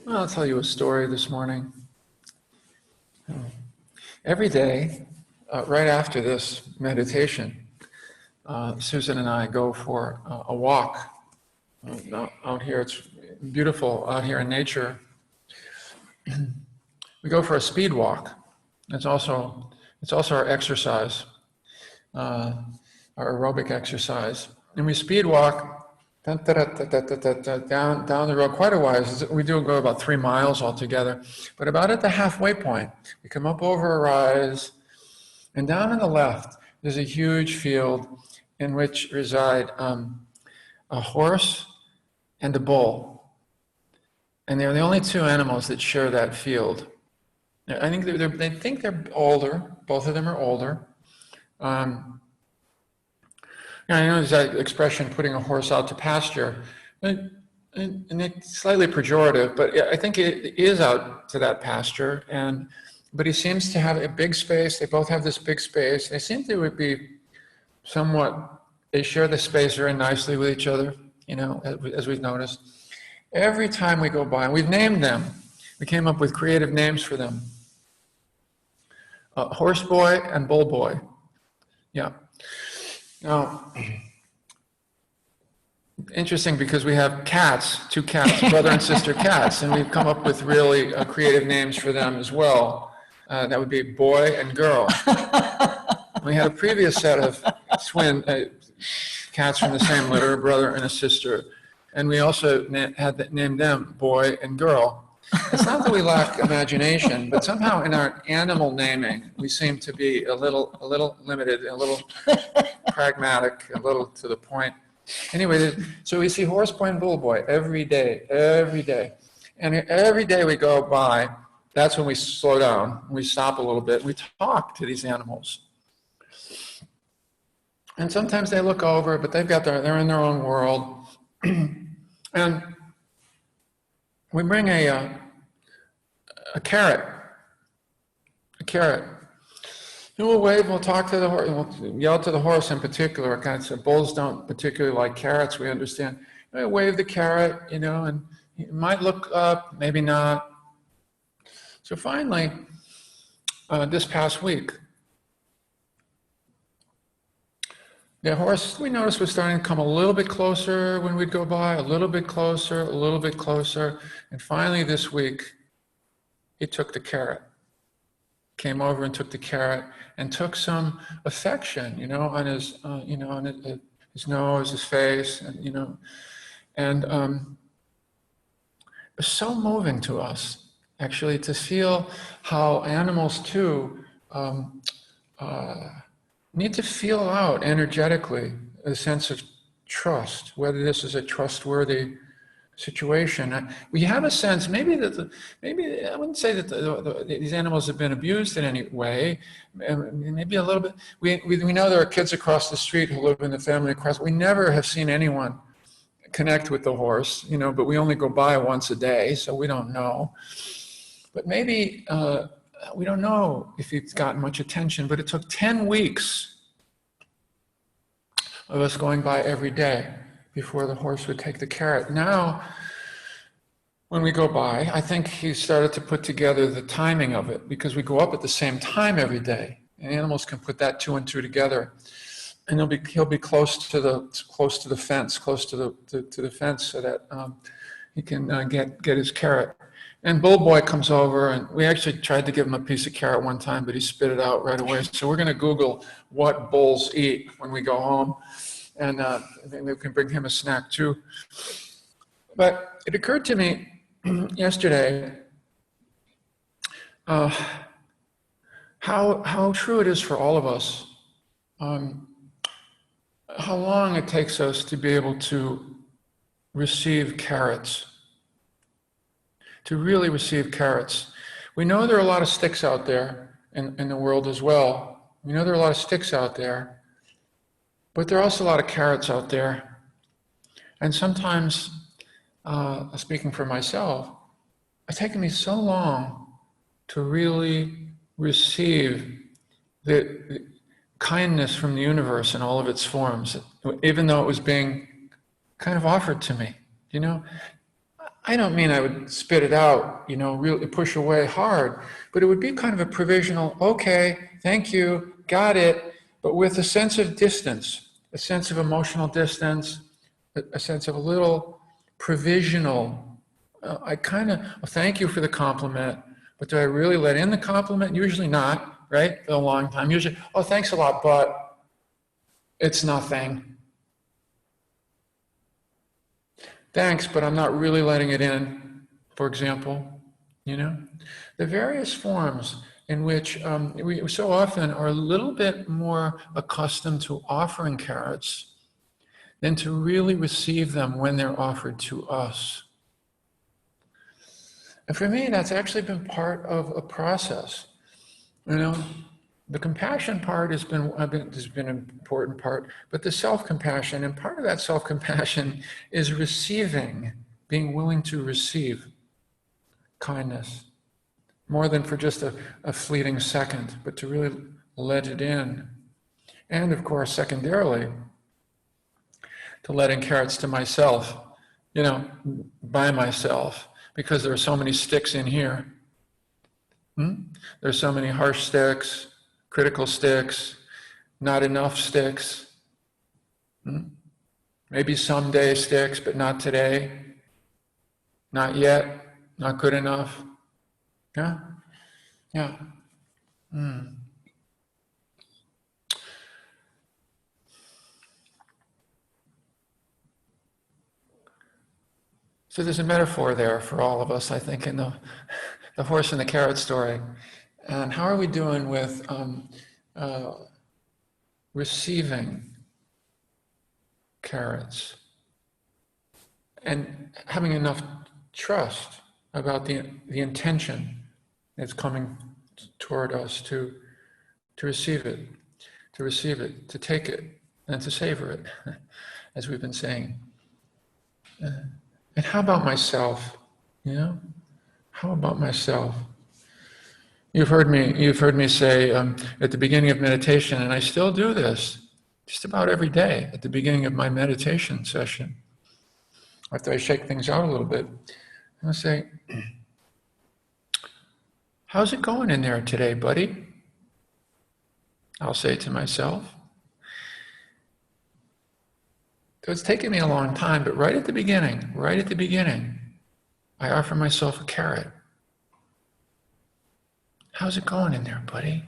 Well, I'll tell you a story this morning. Every day, right after this meditation, Susan and I go for a walk out here. It's beautiful out here in nature. We go for a speed walk. It's also our exercise, our aerobic exercise. And we speed walk down the road quite a while. We do go about 3 miles altogether. But about at the halfway point, we come up over a rise, and down on the left, there's a huge field in which reside a horse and a bull. And they're the only two animals that share that field. I think they think they're older. Both of them are older. I know there's that expression, putting a horse out to pasture, and it's slightly pejorative, but I think it is out to that pasture. But he seems to have a big space. They both have this big space. They seem to be somewhat, they share the space very nicely with each other, as we've noticed. Every time we go by, and we've named them, we came up with creative names for them. Horse boy and bull boy. Yeah. Now, interesting because we have two cats, brother and sister cats, and we've come up with really creative names for them as well. That would be boy and girl. We had a previous set of twin cats from the same litter, a brother and a sister, and we also had named them boy and girl. It's not that we lack imagination, but somehow in our animal naming, we seem to be a little limited, a little pragmatic, a little to the point. Anyway, so we see horse boy and bull boy every day. And every day we go by, that's when we slow down, we stop a little bit, we talk to these animals. And sometimes they look over, but they're in their own world. And we bring a carrot. And we'll wave, we'll talk to the horse, we'll yell to the horse in particular. Bulls don't particularly like carrots, we understand. We wave the carrot, and it might look up, maybe not. So finally, this past week, the horse, we noticed, was starting to come a little bit closer when we'd go by, a little bit closer. And finally this week, he took the carrot. Came over and took the carrot and took some affection, on his, on his nose, his face, and it was so moving to us, actually, to feel how animals too need to feel out energetically a sense of trust, whether this is a trustworthy situation. We have a sense, maybe I wouldn't say that these animals have been abused in any way, maybe a little bit. We know there are kids across the street who live in the family across. We never have seen anyone connect with the horse, but we only go by once a day, so we don't know. But maybe we don't know if he's gotten much attention, but it took 10 weeks of us going by every day before the horse would take the carrot. Now, when we go by, I think he started to put together the timing of it, because we go up at the same time every day. And animals can put that 2 and 2 together. And he'll be close to the fence, so that he can get his carrot. And Bull Boy comes over, and we actually tried to give him a piece of carrot one time, but he spit it out right away. So we're going to Google what bulls eat when we go home, and maybe we can bring him a snack too. But it occurred to me yesterday how true it is for all of us, how long it takes us to be able to receive carrots. To really receive carrots. We know there are a lot of sticks out there in the world as well. We know there are a lot of sticks out there, but there are also a lot of carrots out there. And sometimes, speaking for myself, it's taken me so long to really receive the kindness from the universe in all of its forms, even though it was being kind of offered to me. I don't mean I would spit it out, really push away hard, but it would be kind of a provisional, okay, thank you, got it, but with a sense of distance, a sense of emotional distance, a sense of a little provisional. I kind of, thank you for the compliment, but do I really let in the compliment? Usually not, right? For a long time. Usually, oh, thanks a lot, but it's nothing. Thanks, but I'm not really letting it in, for example, The various forms in which we so often are a little bit more accustomed to offering carrots than to really receive them when they're offered to us. And for me, that's actually been part of a process. The compassion part has been an important part, but the self-compassion, and part of that self-compassion is receiving, being willing to receive kindness, more than for just a fleeting second, but to really let it in. And of course, secondarily, to letting carrots to myself, by myself, because there are so many sticks in here. There's so many harsh sticks, critical sticks, not enough sticks. Maybe someday sticks, but not today. Not yet, not good enough. Yeah? Yeah. So there's a metaphor there for all of us, I think, in the horse and the carrot story. And how are we doing with receiving carrots and having enough trust about the intention that's coming toward us to receive it, to take it, and to savor it, as we've been saying. And how about myself? How about myself? You've heard me say at the beginning of meditation, and I still do this just about every day at the beginning of my meditation session. After I shake things out a little bit, I'll say, how's it going in there today, buddy? I'll say to myself. So it's taken me a long time, but right at the beginning, I offer myself a carrot. How's it going in there, buddy?